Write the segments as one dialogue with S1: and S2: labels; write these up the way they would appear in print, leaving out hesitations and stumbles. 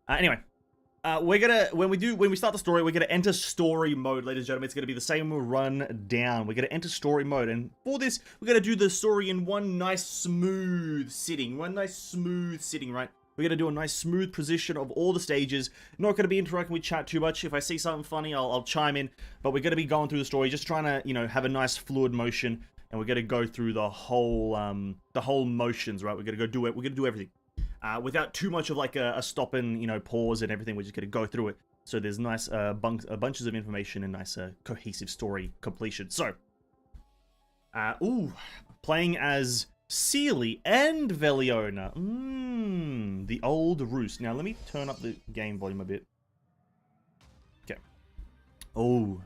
S1: Anyway, when we start the story, we're gonna enter story mode, ladies and gentlemen. It's gonna be the same run down. We're gonna enter story mode, and for this, we're gonna do the story in one nice smooth sitting, right? We're gonna do a nice smooth position of all the stages. Not gonna be interacting with chat too much. If I see something funny, I'll chime in. But we're gonna be going through the story, just trying to, you know, have a nice fluid motion, and we're gonna go through the whole motions, right? We're gonna go do it. We're gonna do everything. Without too much of like a stop and, you know, pause and everything. We're just going to go through it. So there's nice bunches of information and nice cohesive story completion. So, playing as Sealy and Veliona. The old roost. Now let me turn up the game volume a bit. Okay. Oh.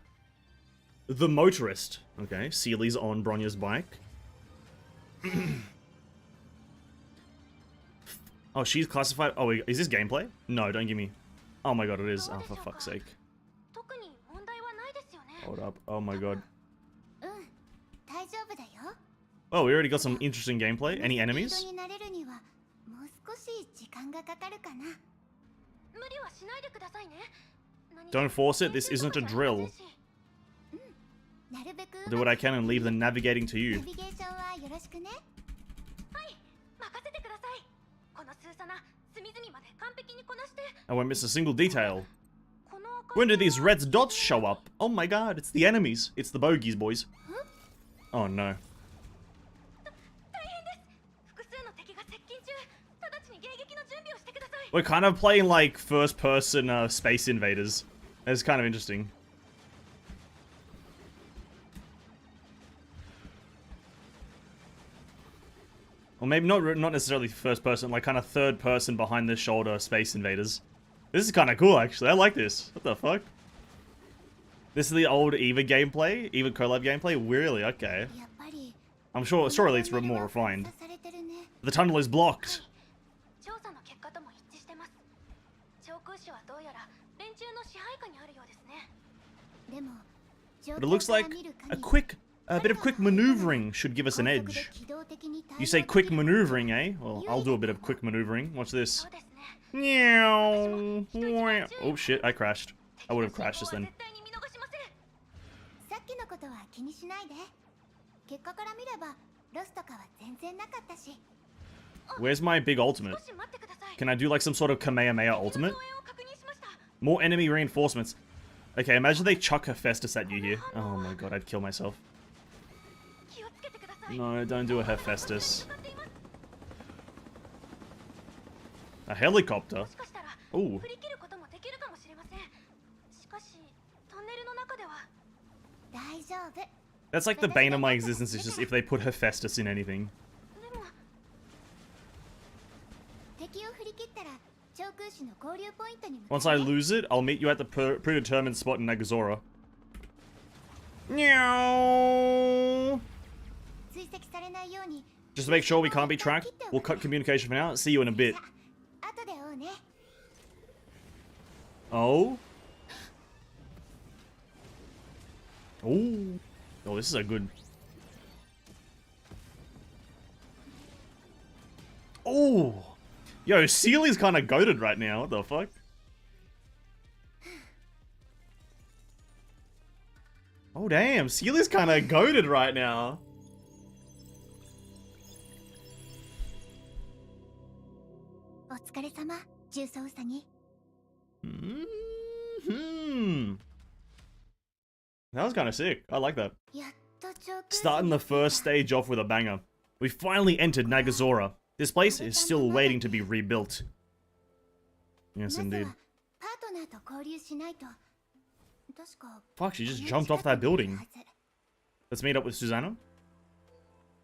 S1: The motorist. Okay, Sealy's on Bronya's bike. Oh, she's classified. Oh, wait, is this gameplay? No, don't give me. Oh my god, it is. Oh, for fuck's sake. Hold up. Oh my god. Oh, we already got some interesting gameplay. Any enemies? Don't force it. This isn't a drill. I'll do what I can and leave the navigating to you. I won't miss a single detail. When do these red dots show up? Oh my god, it's the enemies. It's the bogeys, boys. Oh no. We're kind of playing like first-person Space Invaders. It's kind of interesting. Or maybe not necessarily first person, like kind of third person behind the shoulder Space Invaders. This is kind of cool, actually. I like this. What the fuck? This is the old EVA gameplay? EVA collab gameplay? Really? Okay. I'm sure, surely it's more refined. The tunnel is blocked. But it looks like a bit of quick maneuvering should give us an edge. You say quick maneuvering, eh? Well, I'll do a bit of quick maneuvering. Watch this. Oh shit, I crashed. I would have crashed just then. Where's my big ultimate? Can I do like some sort of Kamehameha ultimate? More enemy reinforcements. Okay, imagine they chuck Hephaestus at you here. Oh my god, I'd kill myself. No, don't do a Hephaestus. A helicopter? Ooh. That's like the bane of my existence, is just if they put Hephaestus in anything. Once I lose it, I'll meet you at the predetermined spot in Nagazora. Just to make sure we can't be tracked, we'll cut communication for now. See you in a bit. Oh? Oh. Oh, this is a good... Oh! Yo, Sealy's kind of goated right now. What the fuck? Oh, damn. Sealy's kind of goated right now. That was kind of sick. I like that. Starting the first stage off with a banger. We finally entered Nagazora. This place is still waiting to be rebuilt. Yes, indeed. Fuck, she just jumped off that building. Let's meet up with Susanna.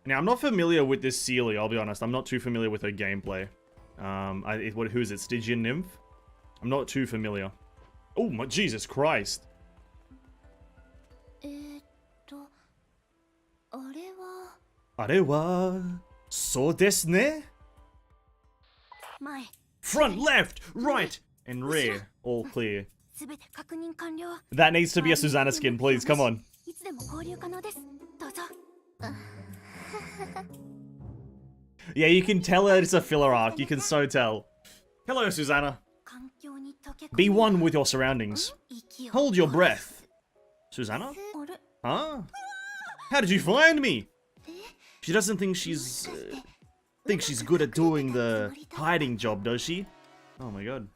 S1: Now, I'm not familiar with this Sealy, I'll be honest. I'm not too familiar with her gameplay. Who is it? Stygian Nymph? I'm not too familiar. Oh, my Jesus Christ. Arewa, so desu ne? Front, left, right, and rear. All clear. That needs to be a Susanna skin, please. Come on. Yeah, you can tell that it's a filler arc. You can so tell. Hello, Susanna. Be one with your surroundings. Hold your breath. Susanna? Huh? How did you find me? She doesn't think she's good at doing the hiding job, does she? Oh my god.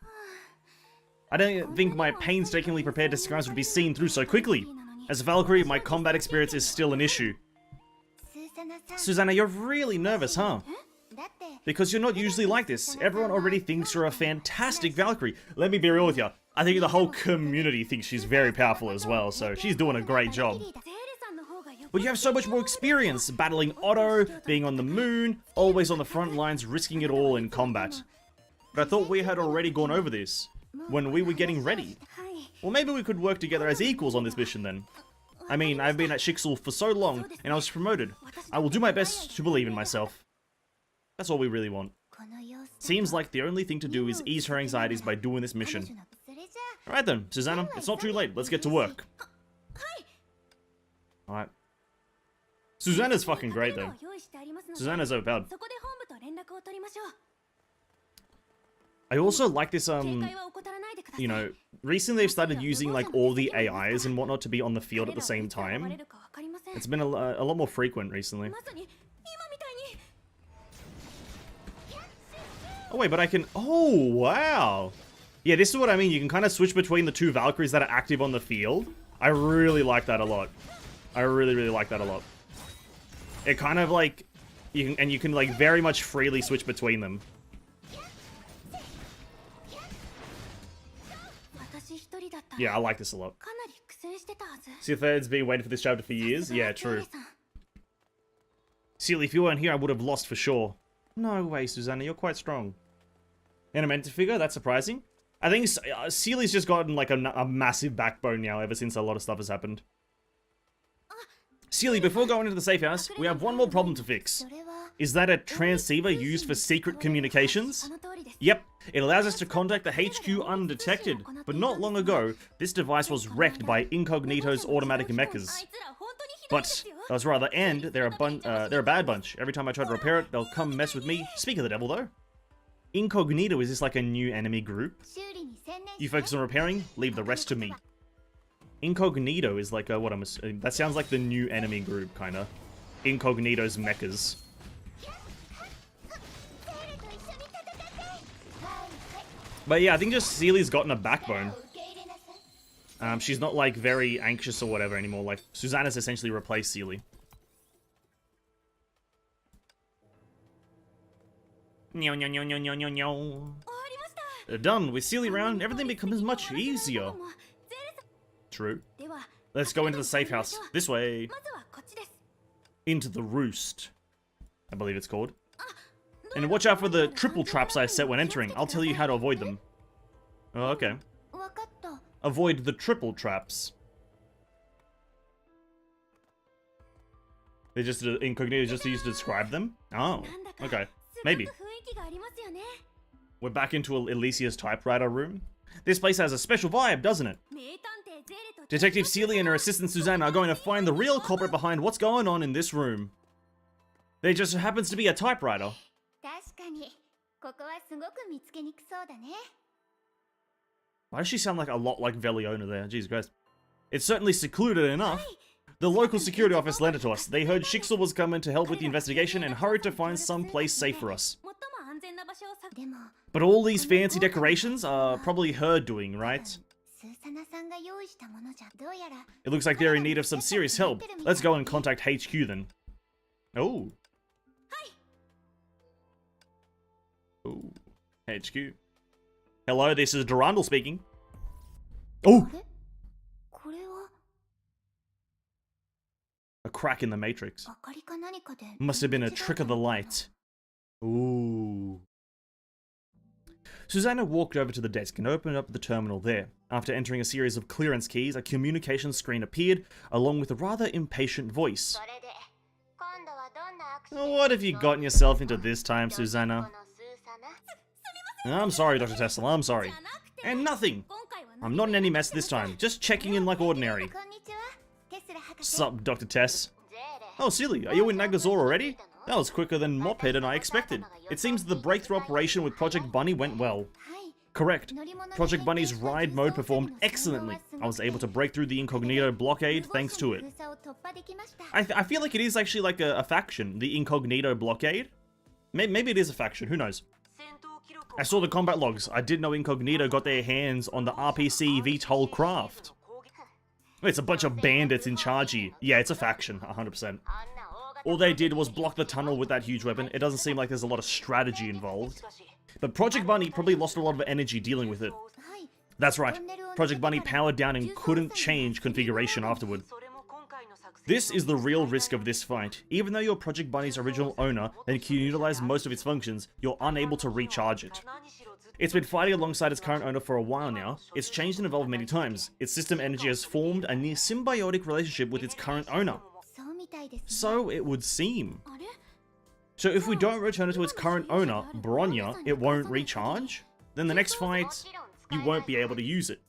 S1: I don't think my painstakingly prepared disguise would be seen through so quickly. As a Valkyrie, my combat experience is still an issue. Susanna, you're really nervous, huh? Because you're not usually like this. Everyone already thinks you're a fantastic Valkyrie. Let me be real with you. I think the whole community thinks she's very powerful as well, so she's doing a great job. But you have so much more experience, battling Otto, being on the moon, always on the front lines, risking it all in combat. But I thought we had already gone over this, when we were getting ready. Well, maybe we could work together as equals on this mission then. I mean, I've been at Shixel for so long, and I was promoted. I will do my best to believe in myself. That's all we really want. Seems like the only thing to do is ease her anxieties by doing this mission. Alright then, Susanna, it's not too late. Let's get to work. Alright. Susanna's fucking great though. Susanna's overpowered. I also like this, you know, recently they've started using like all the AIs and whatnot to be on the field at the same time. It's been a lot more frequent recently. Oh wait, but I can, oh wow. Yeah, this is what I mean, you can kind of switch between the two Valkyries that are active on the field. I really like that a lot. I really, really like that a lot. It kind of like, you can like very much freely switch between them. Yeah, I like this a lot. See, the third's been waiting for this chapter for years? Yeah, true. Sealy, if you weren't here, I would have lost for sure. No way, Susanna, you're quite strong. And a mentor figure? That's surprising. I think Sealy's just gotten like a massive backbone now ever since a lot of stuff has happened. Sealy, before going into the safe house, we have one more problem to fix. Is that a transceiver used for secret communications? Yep, it allows us to contact the HQ undetected, but not long ago, this device was wrecked by Incognito's automatic mechas. But, that was rather end, they're a bad bunch. Every time I try to repair it, they'll come mess with me. Speak of the devil though. Incognito, is this like a new enemy group? You focus on repairing, leave the rest to me. Incognito is like a, what I'm assuming, that sounds like the new enemy group, kinda. Incognito's mechas. But yeah, I think just Sealy's gotten a backbone. She's not like very anxious or whatever anymore, like Susanna's essentially replaced Sealy. Done. With Sealy around, everything becomes much easier. True. Let's go into the safe house. This way. Into the roost, I believe it's called. And watch out for the triple traps I set when entering. I'll tell you how to avoid them. Oh, okay. Avoid the triple traps. They just Incognito just used to describe them? Oh, okay. Maybe. We're back into Alicia's typewriter room. This place has a special vibe, doesn't it? Detective Sealy and her assistant Susanna are going to find the real culprit behind what's going on in this room. There just happens to be a typewriter. Why does she sound like a lot like Veliona there? Jesus Christ. It's certainly secluded enough. The local security office lent it to us. They heard Shixel was coming to help with the investigation and hurried to find some place safe for us. But all these fancy decorations are probably her doing, right? It looks like they're in need of some serious help. Let's go and contact HQ then. Oh. Oh. HQ. Hello, this is Durandal speaking. Oh! A crack in the matrix. Must have been a trick of the light. Ooh. Susanna walked over to the desk and opened up the terminal there. After entering a series of clearance keys, a communication screen appeared, along with a rather impatient voice. What have you gotten yourself into this time, Susanna? I'm sorry, Dr. Tesla, I'm sorry. And nothing! I'm not in any mess this time, just checking in like ordinary. Sup, Dr. Tess? Oh, Sealy, are you in Nagazora already? That was quicker than Mophead and I expected. It seems the breakthrough operation with Project Bunny went well. Correct. Project Bunny's ride mode performed excellently. I was able to break through the incognito blockade thanks to it. I feel like it is actually like a faction, the incognito blockade. Maybe it is a faction, who knows. I saw the combat logs. I didn't know Incognito got their hands on the RPC VTOL craft. It's a bunch of bandits in charge here. Yeah, it's a faction, 100%. All they did was block the tunnel with that huge weapon. It doesn't seem like there's a lot of strategy involved. But Project Bunny probably lost a lot of energy dealing with it. That's right. Project Bunny powered down and couldn't change configuration afterward. This is the real risk of this fight. Even though you're Project Bunny's original owner and can utilize most of its functions, you're unable to recharge it. It's been fighting alongside its current owner for a while now. It's changed and evolved many times. Its system energy has formed a near symbiotic relationship with its current owner. So it would seem. So if we don't return it to its current owner, Bronya, it won't recharge? Then the next fight, you won't be able to use it.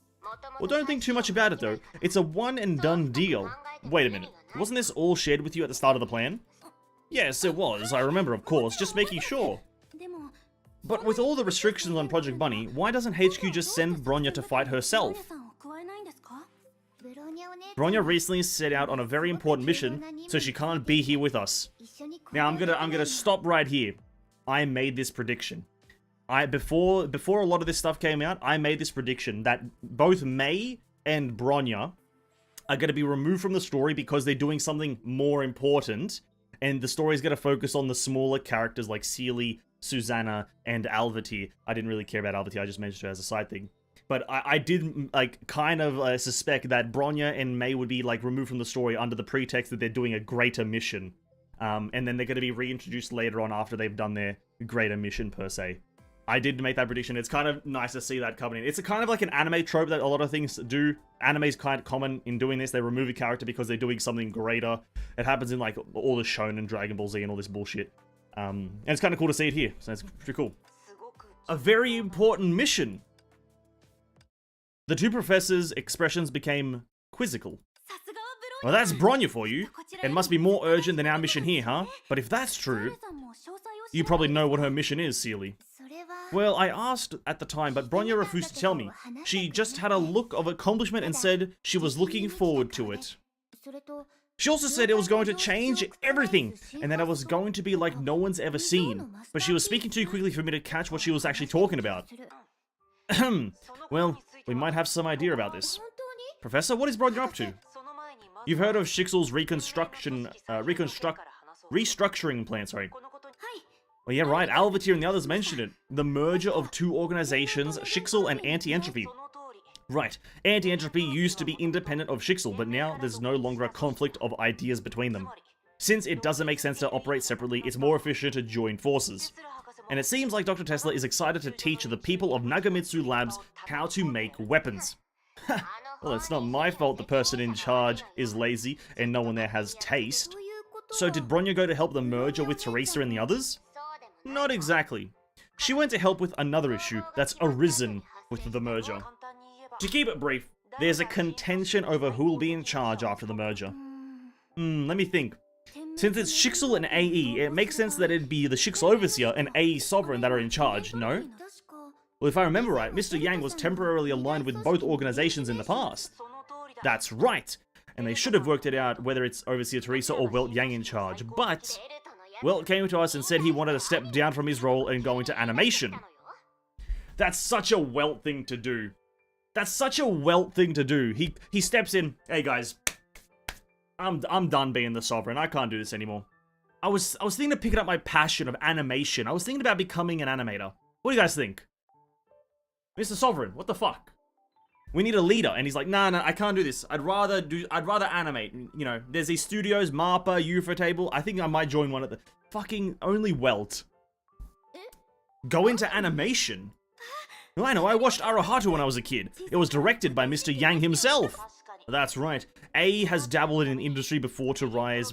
S1: Well, don't think too much about it though. It's a one and done deal. Wait a minute. Wasn't this all shared with you at the start of the plan? Yes, it was. I remember, of course. Just making sure. But with all the restrictions on Project Bunny, why doesn't HQ just send Bronya to fight herself? Bronya recently set out on a very important mission, so she can't be here with us. Now I'm gonna stop right here. I made this prediction. Before a lot of this stuff came out, I made this prediction that both May and Bronya are going to be removed from the story because they're doing something more important, and the story is going to focus on the smaller characters like Seely, Susanna, and Alvity. I didn't really care about Alvity, I just mentioned her as a side thing. But I did, like, kind of suspect that Bronya and May would be, like, removed from the story under the pretext that they're doing a greater mission. And then they're going to be reintroduced later on after they've done their greater mission, per se. I did make that prediction. It's kind of nice to see that coming in. It's a kind of like an anime trope that a lot of things do. Anime's kind of common in doing this. They remove a character because they're doing something greater. It happens in like all the Shonen, Dragon Ball Z, and all this bullshit. And it's kind of cool to see it here. So it's pretty cool. A very important mission. The two professors' expressions became quizzical. Well, that's Bronya for you. It must be more urgent than our mission here, huh? But if that's true, you probably know what her mission is, Seely. Well, I asked at the time, but Bronya refused to tell me. She just had a look of accomplishment and said she was looking forward to it. She also said it was going to change everything, and that it was going to be like no one's ever seen. But she was speaking too quickly for me to catch what she was actually talking about. Well, we might have some idea about this. Professor, what is Bronya up to? You've heard of Shixel's restructuring plan, sorry. Well, yeah, right, Alvatir and the others mentioned it. The merger of two organizations, Shixel and Anti-Entropy. Right, Anti-Entropy used to be independent of Shixel, but now there's no longer a conflict of ideas between them. Since it doesn't make sense to operate separately, it's more efficient to join forces. And it seems like Dr. Tesla is excited to teach the people of Nagamitsu Labs how to make weapons. Well, it's not my fault the person in charge is lazy and no one there has taste. So did Bronya go to help the merger with Teresa and the others? Not exactly. She went to help with another issue that's arisen with the merger. To keep it brief, there's a contention over who will be in charge after the merger. Let me think. Since it's Shixel and AE, it makes sense that it'd be the Shixel Overseer and AE Sovereign that are in charge, no? Well, if I remember right, Mr. Yang was temporarily aligned with both organizations in the past. That's right! And they should have worked it out whether it's Overseer Teresa or Welt Yang in charge, but Welt came to us and said he wanted to step down from his role and go into animation. That's such a Welt thing to do. That's such a Welt thing to do. He steps in, hey guys, I'm done being the Sovereign. I can't do this anymore. I was thinking of picking up my passion of animation. I was thinking about becoming an animator. What do you guys think? Mr. Sovereign, what the fuck? We need a leader. And he's like, nah, I can't do this. I'd rather animate. You know, there's these studios, MAPPA, Ufotable. I think I might join one of the fucking only Welt. Go into animation? No, I know, I watched Arahatu when I was a kid. It was directed by Mr. Yang himself. That's right. A has dabbled in industry before to raise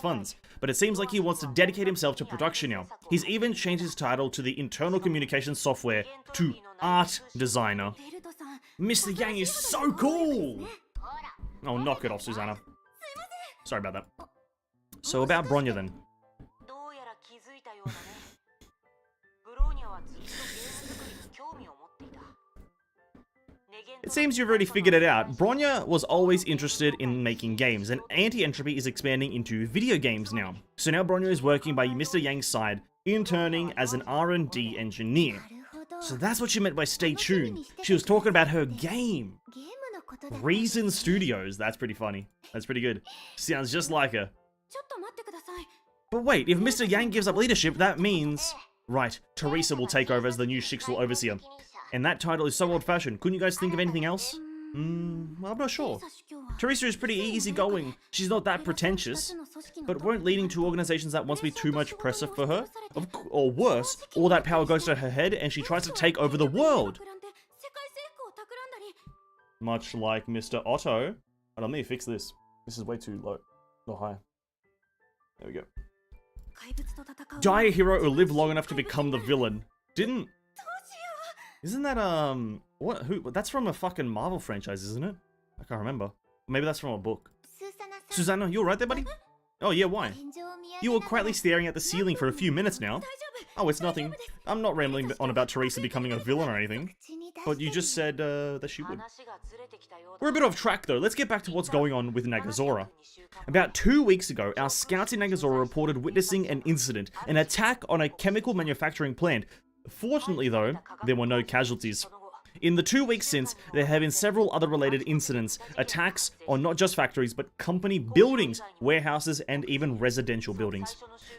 S1: funds, but it seems like he wants to dedicate himself to production now. He's even changed his title to the internal communication software to art designer. Mr. Yang is so cool! Oh, knock it off, Susanna. Sorry about that. So about Bronya then. It seems you've already figured it out. Bronya was always interested in making games, and Anti-Entropy is expanding into video games now. So now Bronya is working by Mr. Yang's side, interning as an R&D engineer. So that's what she meant by stay tuned. She was talking about her game. Reason Studios, that's pretty funny. That's pretty good. Sounds just like her. But wait, if Mr. Yang gives up leadership, that means... Right, Teresa will take over as the new Shixel Overseer. And that title is so old-fashioned. Couldn't you guys think of anything else? I'm not sure. Teresa is pretty easygoing. She's not that pretentious. But won't leading two organizations at once be too much pressure for her? Or worse, all that power goes to her head and she tries to take over the world. Much like Mr. Otto. Hold on, let me fix this. This is way too low. Not high. There we go. Die a hero or live long enough to become the villain. Isn't that, that's from a fucking Marvel franchise, isn't it? I can't remember. Maybe that's from a book. Susanna, you alright there, buddy? Oh yeah, why? You were quietly staring at the ceiling for a few minutes now. Oh, it's nothing. I'm not rambling on about Teresa becoming a villain or anything. But you just said, that she would. We're a bit off track though. Let's get back to what's going on with Nagazora. About 2 weeks ago, our scouts in Nagazora reported witnessing an incident, an attack on a chemical manufacturing plant. Fortunately though, there were no casualties. In the 2 weeks since, there have been several other related incidents, attacks on not just factories, but company buildings, warehouses, and even residential buildings.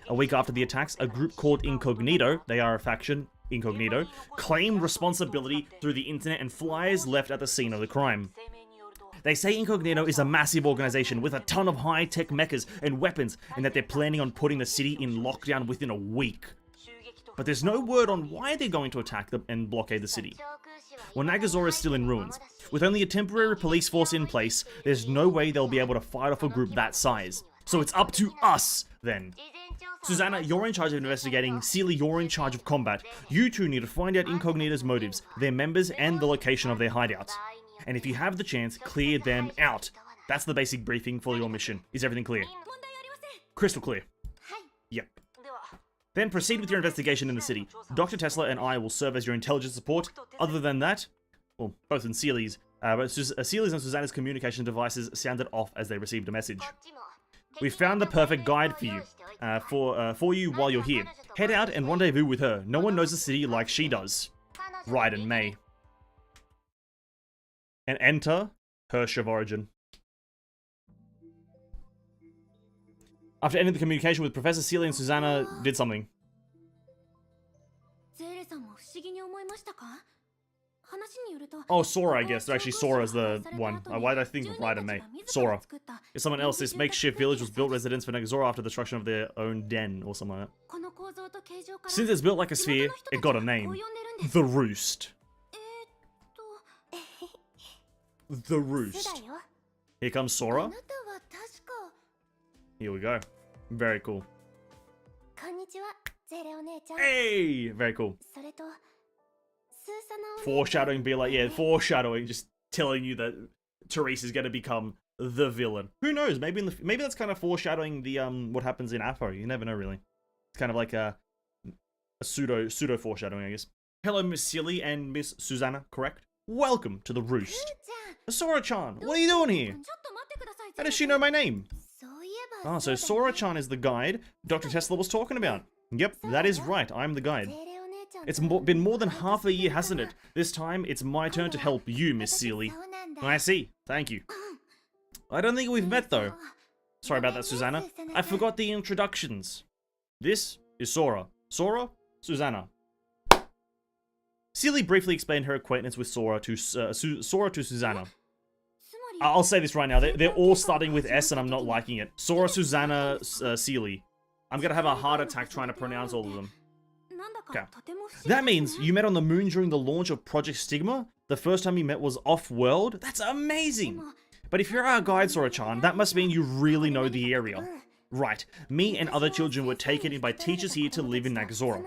S1: A week after the attacks, a group called Incognito, they are a faction, Incognito, claimed responsibility through the internet and flyers left at the scene of the crime. They say Incognito is a massive organization with a ton of high-tech mechas and weapons, and that they're planning on putting the city in lockdown within a week. But there's no word on why they're going to attack them and blockade the city. Well, Nagazora is still in ruins. With only a temporary police force in place, there's no way they'll be able to fight off a group that size. So it's up to us, then. Susanna, you're in charge of investigating. Seely, you're in charge of combat. You two need to find out Incognito's motives, their members, and the location of their hideouts. And if you have the chance, clear them out. That's the basic briefing for your mission. Is everything clear? Crystal clear. Yep. Then proceed with your investigation in the city. Dr. Tesla and I will serve as your intelligence support. Other than that, well, both in Seely's, but Seely's and Susanna's communication devices sounded off as they received a message. We found the perfect guide for you, for you while you're here. Head out and rendezvous with her. No one knows the city like she does. Right, and May. And enter Hirsch of Origin. After ending the communication with Professor Seely and Susanna did something. Oh, Sora, I guess. They're actually Sora's the one. Why did I think of Right and May? Sora. If someone else, this makeshift village was built residence for Nagazora after the destruction of their own den, or something like that. Since it's built like a sphere, it got a name. The Roost. The Roost. Here comes Sora. Here we go. Very cool. Hey! Very cool. Foreshadowing, be like, yeah, foreshadowing, just telling you that Teresa's gonna become the villain. Who knows? Maybe maybe that's kind of foreshadowing the what happens in Apo. You never know, really. It's kind of like a pseudo foreshadowing, I guess. Hello, Miss Seely and Miss Susanna, correct? Welcome to the Roost. Sora-chan, what are you doing here? How does she know my name? Ah, so Sora-chan is the guide Dr. Tesla was talking about. Yep, that is right, I'm the guide. It's been more than half a year, hasn't it? This time, it's my turn to help you, Miss Seely. I see, thank you. I don't think we've met, though. Sorry about that, Susanna. I forgot the introductions. This is Sora. Sora, Susanna. Seely briefly explained her acquaintance with Sora to Susanna. I'll say this right now, they're all starting with S and I'm not liking it. Sora, Susanna, Seely. I'm gonna have a heart attack trying to pronounce all of them. Okay. That means you met on the moon during the launch of Project Stigma? The first time you met was off-world? That's amazing! But if you're our guide, Sora-chan, that must mean you really know the area. Right, me and other children were taken in by teachers here to live in Nagazora.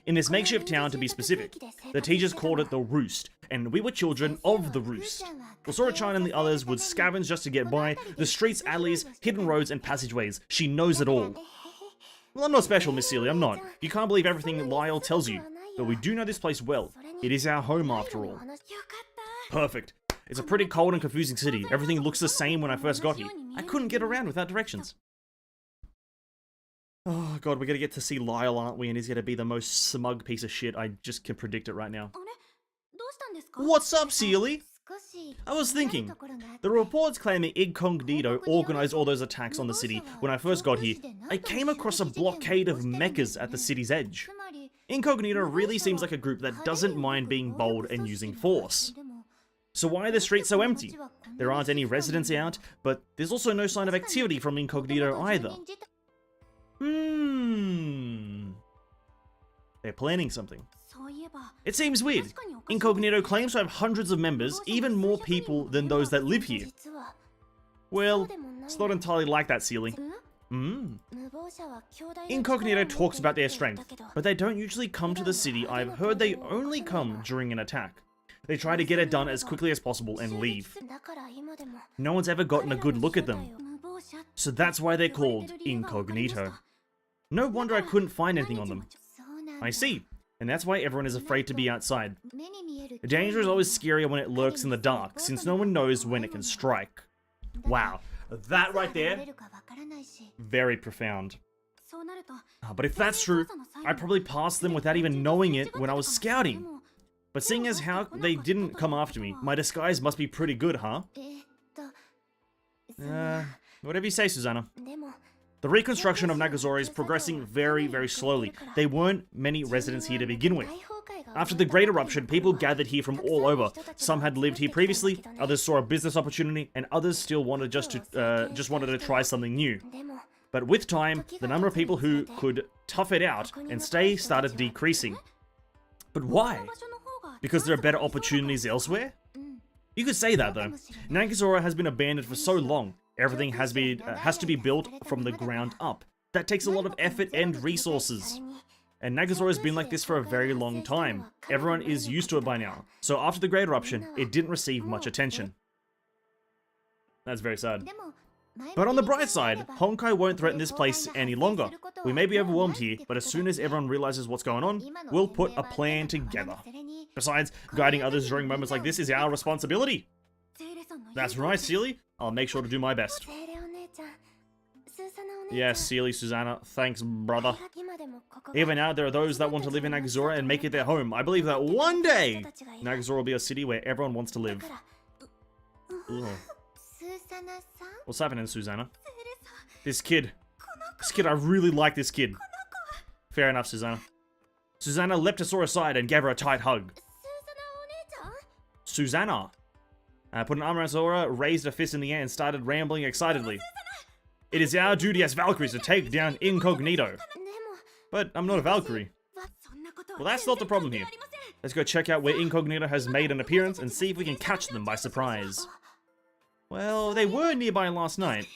S1: In this makeshift town, to be specific. The teachers called it the Roost, and we were children of the Roost. Well, Sora-chan and the others would scavenge just to get by, the streets, alleys, hidden roads, and passageways. She knows it all. Well, I'm not special, Miss Seely, I'm not. You can't believe everything Lyle tells you. But we do know this place well. It is our home, after all. Perfect. It's a pretty cold and confusing city. Everything looks the same when I first got here. I couldn't get around without directions. Oh god, we're gonna get to see Lyle, aren't we? And he's gonna be the most smug piece of shit. I just can predict it right now. What's up, Seely? I was thinking, the reports claiming Incognito organized all those attacks on the city. When I first got here, I came across a blockade of mechas at the city's edge. Incognito really seems like a group that doesn't mind being bold and using force. So why are the streets so empty? There aren't any residents out, but there's also no sign of activity from Incognito either. They're planning something. It seems weird. Incognito claims to have hundreds of members, even more people than those that live here. Well, it's not entirely like that, Seely. Incognito talks about their strength, but they don't usually come to the city. I've heard they only come during an attack. They try to get it done as quickly as possible and leave. No one's ever gotten a good look at them. So that's why they're called Incognito. No wonder I couldn't find anything on them. I see. And that's why everyone is afraid to be outside. Danger is always scarier when it lurks in the dark, since no one knows when it can strike. Wow. That right there, very profound. But if that's true, I probably passed them without even knowing it when I was scouting. But seeing as how they didn't come after me, my disguise must be pretty good, huh? Whatever you say, Susanna. The reconstruction of Nagazora is progressing very, very slowly. There weren't many residents here to begin with. After the Great Eruption, people gathered here from all over. Some had lived here previously, others saw a business opportunity, and others still wanted just wanted to try something new. But with time, the number of people who could tough it out and stay started decreasing. But why? Because there are better opportunities elsewhere? You could say that though. Nagazora has been abandoned for so long. Everything has to be built from the ground up. That takes a lot of effort and resources. And Nagazora has been like this for a very long time. Everyone is used to it by now. So after the Great Eruption, it didn't receive much attention. That's very sad. But on the bright side, Honkai won't threaten this place any longer. We may be overwhelmed here, but as soon as everyone realizes what's going on, we'll put a plan together. Besides, guiding others during moments like this is our responsibility. That's right, Seely. I'll make sure to do my best. Yes, Seely, Susanna. Thanks, brother. Even now, there are those that want to live in Nagazora and make it their home. I believe that one day, Nagazora will be a city where everyone wants to live. Ugh. What's happening, Susanna? This kid, I really like this kid. Fair enough, Susanna. Susanna leapt to Sora aside and gave her a tight hug. Susanna put an arm around Sora, raised a fist in the air, and started rambling excitedly. It is our duty as Valkyries to take down Incognito. But I'm not a Valkyrie. Well, that's not the problem here. Let's go check out where Incognito has made an appearance and see if we can catch them by surprise. Well, they were nearby last night.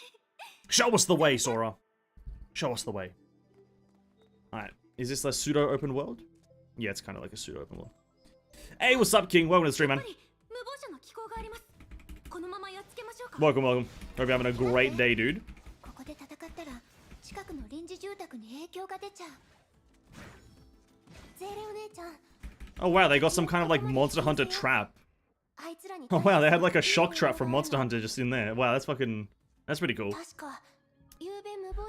S1: Show us the way, Sora. Show us the way. Alright, is this a pseudo-open world? Yeah, it's kind of like a pseudo-open world. Hey, what's up, King? Welcome to the stream, man. Welcome, welcome. Hope you're having a great day, dude. Oh wow, they got some kind of like Monster Hunter trap. Oh wow, they had like a shock trap from Monster Hunter just in there. Wow, that's pretty cool.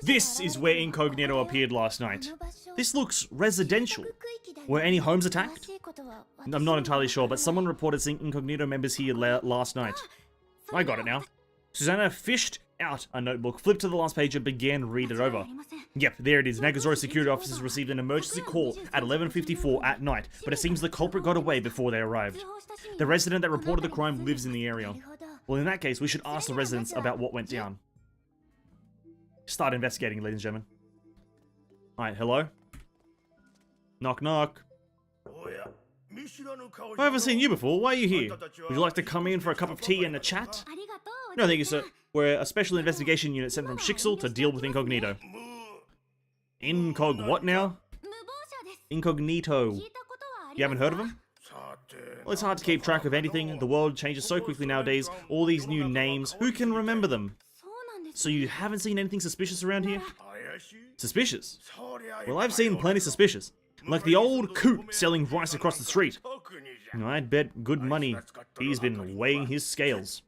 S1: This is where Incognito appeared last night. This looks residential. Were any homes attacked? I'm not entirely sure, but someone reported seeing Incognito members here last night. I got it now. Susanna fished out a notebook, flipped to the last page, and began to read it over. Yep, there it is. Nagazora security officers received an emergency call at 11:54 at night, but it seems the culprit got away before they arrived. The resident that reported the crime lives in the area. Well, in that case, we should ask the residents about what went down. Start investigating, ladies and gentlemen. Alright, hello? Knock, knock. I haven't seen you before. Why are you here? Would you like to come in for a cup of tea and a chat? No, thank you, sir. We're a special investigation unit sent from Shixel to deal with Incognito. Incog what now? Incognito. You haven't heard of him? Well, it's hard to keep track of anything. The world changes so quickly nowadays. All these new names. Who can remember them? So you haven't seen anything suspicious around here? Suspicious? Well, I've seen plenty suspicious. Like the old coot selling rice across the street. I'd bet good money He's been weighing his scales.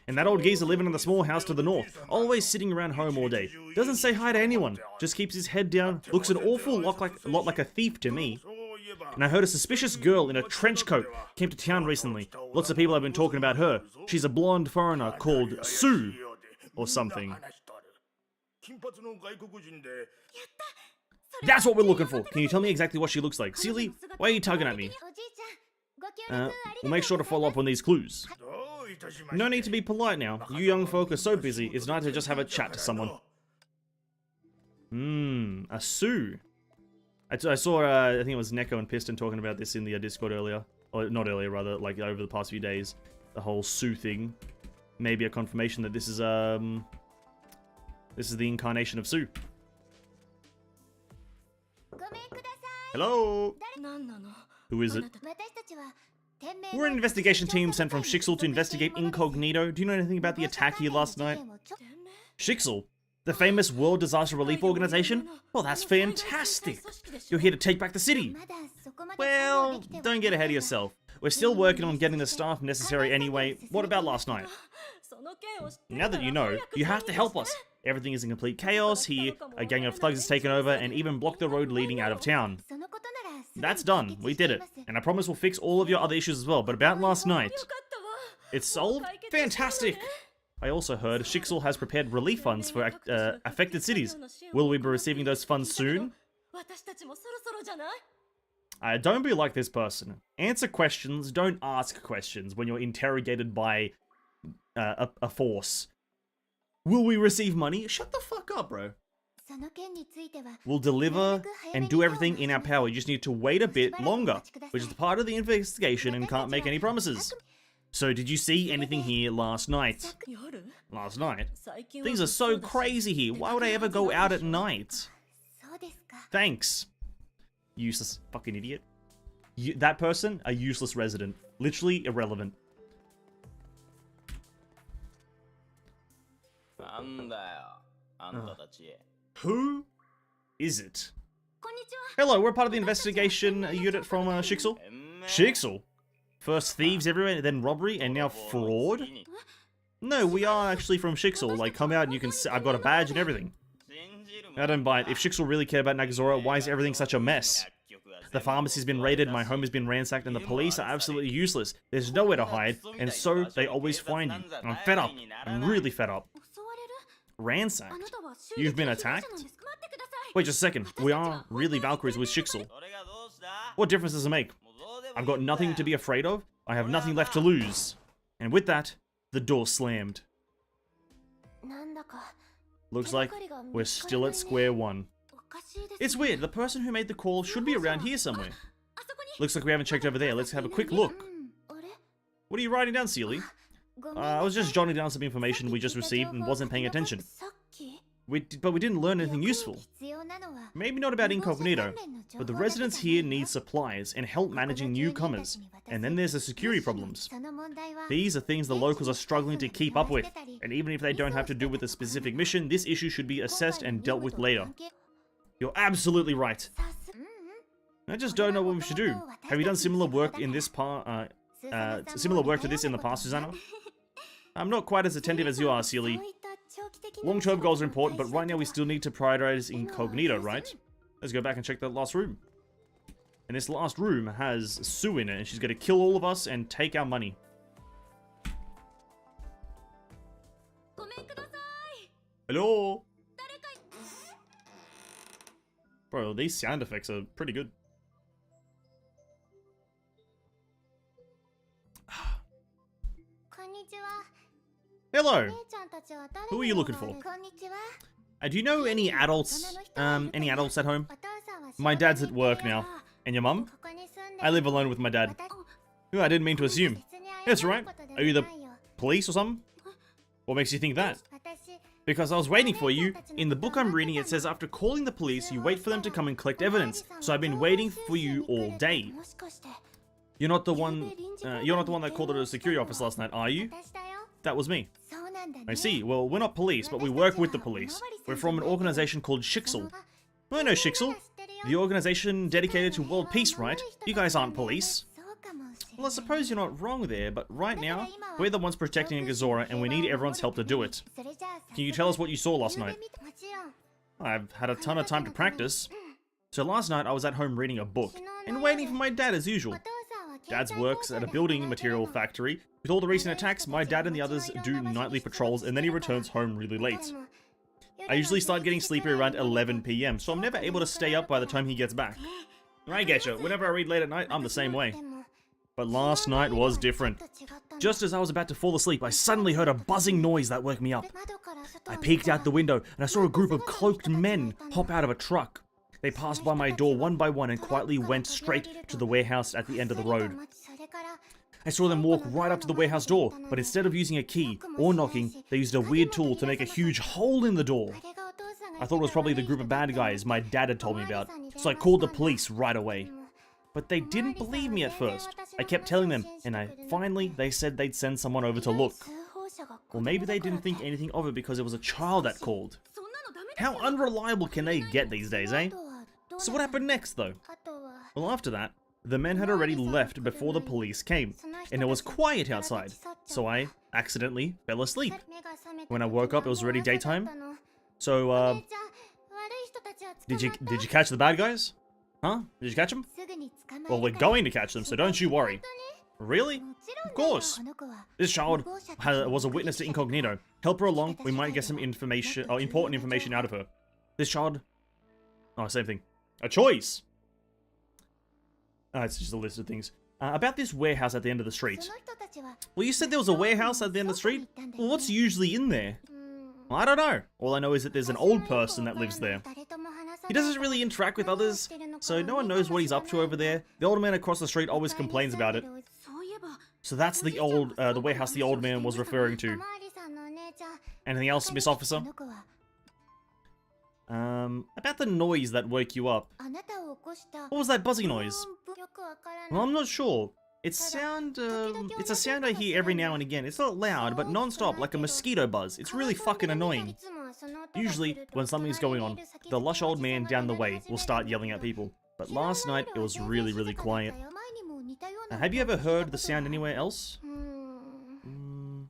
S1: And that old geezer living in the small house to the north, always sitting around home all day. Doesn't say hi to anyone, just keeps his head down, looks an awful lot like a thief to me. And I heard a suspicious girl in a trench coat came to town recently. Lots of people have been talking about her. She's a blonde foreigner called Sue, or something. That's what we're looking for. Can you tell me exactly what she looks like? Seely, why are you tugging at me? We'll make sure to follow up on these clues. No need to be polite now. You young folk are so busy, it's nice to just have a chat to someone. A Sue. I saw, I think it was Neko and Piston talking about this in the Discord earlier. Or not earlier, rather, like over the past few days. The whole Sue thing. Maybe a confirmation that this is the incarnation of Sue. Hello? Who is it? We're an investigation team sent from Shixel to investigate Incognito. Do you know anything about the attack here last night? Shixel? The famous World Disaster Relief Organization? Well, that's fantastic! You're here to take back the city! Well, don't get ahead of yourself. We're still working on getting the staff necessary anyway. What about last night? Now that you know, you have to help us. Everything is in complete chaos here. A gang of thugs has taken over and even blocked the road leading out of town. That's done. We did it. And I promise we'll fix all of your other issues as well. But about last night... It's solved? Fantastic! I also heard Shixel has prepared relief funds for affected cities. Will we be receiving those funds soon? Don't be like this person. Answer questions, don't ask questions when you're interrogated by a force. Will we receive money? Shut the fuck up, bro. We'll deliver and do everything in our power. You just need to wait a bit longer, which is part of the investigation and can't make any promises. So, did you see anything here last night? Last night? Things are so crazy here. Why would I ever go out at night? Thanks. Useless fucking idiot. That person, a useless resident. Literally irrelevant. Who is it? Hello, we're part of the investigation unit from Shixel. Shixel? First thieves everywhere, then robbery, and now fraud? No, we are actually from Shixel. Like, come out and you can see I've got a badge and everything. I don't buy it. If Shixel really care about Nagazora, why is everything such a mess? The pharmacy's been raided, my home has been ransacked, and the police are absolutely useless. There's nowhere to hide, and so they always find you. I'm fed up. I'm really fed up. Ransacked? You've been attacked? Wait just a second. We are really Valkyries with Shixel. What difference does it make? I've got nothing to be afraid of. I have nothing left to lose. And with that, the door slammed. Looks like we're still at square one. It's weird. The person who made the call should be around here somewhere. Looks like we haven't checked over there. Let's have a quick look. What are you writing down, Seely? I was just jotting down some information we just received and wasn't paying attention. But we didn't learn anything useful. Maybe not about Incognito, but the residents here need supplies and help managing newcomers. And then there's the security problems. These are things the locals are struggling to keep up with. And even if they don't have to do with a specific mission, this issue should be assessed and dealt with later. You're absolutely right. I just don't know what we should do. Have you done similar work in this similar work to this in the past, Susanna? I'm not quite as attentive as you are, Seely. Long-term goals are important, but right now we still need to prioritize Incognito, right? Let's go back and check that last room. And this last room has Sue in it, and she's going to kill all of us and take our money. Hello? Bro, these sound effects are pretty good. Hello. Who are you looking for? Do you know any adults? Any adults at home? My dad's at work now. And your mum? I live alone with my dad. Oh, I didn't mean to assume. That's right. Are you the police or something? What makes you think that? Because I was waiting for you. In the book I'm reading, it says after calling the police, you wait for them to come and collect evidence. So I've been waiting for you all day. You're not the one that called at a security office last night, are you? That was me. I see. Well, we're not police, but we work with the police. We're from an organization called Shixel. I know Shixel. The organization dedicated to world peace, right? You guys aren't police. Well, I suppose you're not wrong there, but right now, we're the ones protecting Nagazora, and we need everyone's help to do it. Can you tell us what you saw last night? I've had a ton of time to practice. So last night, I was at home reading a book, and waiting for my dad as usual. Dad's works at a building material factory. With all the recent attacks, my dad and the others do nightly patrols, and then he returns home really late. I usually start getting sleepy around 11 PM, so I'm never able to stay up by the time he gets back. I get you. Whenever I read late at night, I'm the same way. But last night was different. Just as I was about to fall asleep, I suddenly heard a buzzing noise that woke me up. I peeked out the window, and I saw a group of cloaked men hop out of a truck. They passed by my door one by one and quietly went straight to the warehouse at the end of the road. I saw them walk right up to the warehouse door, but instead of using a key or knocking, they used a weird tool to make a huge hole in the door. I thought it was probably the group of bad guys my dad had told me about, so I called the police right away. But they didn't believe me at first. I kept telling them, and finally they said they'd send someone over to look. Or maybe they didn't think anything of it because it was a child that called. How unreliable can they get these days, eh? So what happened next, though? Well, after that, the men had already left before the police came, and it was quiet outside, so I accidentally fell asleep. When I woke up, it was already daytime. So, did you catch the bad guys? Huh? Did you catch them? Well, we're going to catch them, so don't you worry. Really? Of course. This child was a witness to Incognito. Help her along, we might get some information, important information out of her. This child... Oh, same thing. A choice! It's just a list of things. About this warehouse at the end of the street. Well, you said there was a warehouse at the end of the street? Well, what's usually in there? Well, I don't know. All I know is that there's an old person that lives there. He doesn't really interact with others, so no one knows what he's up to over there. The old man across the street always complains about it. So that's the warehouse the old man was referring to. Anything else, Miss Officer? About the noise that woke you up. What was that buzzing noise? Well, I'm not sure. It's a sound I hear every now and again. It's not loud, but non-stop, like a mosquito buzz. It's really fucking annoying. Usually, when something's going on, the lush old man down the way will start yelling at people. But last night, it was really, really quiet. Have you ever heard the sound anywhere else? Well,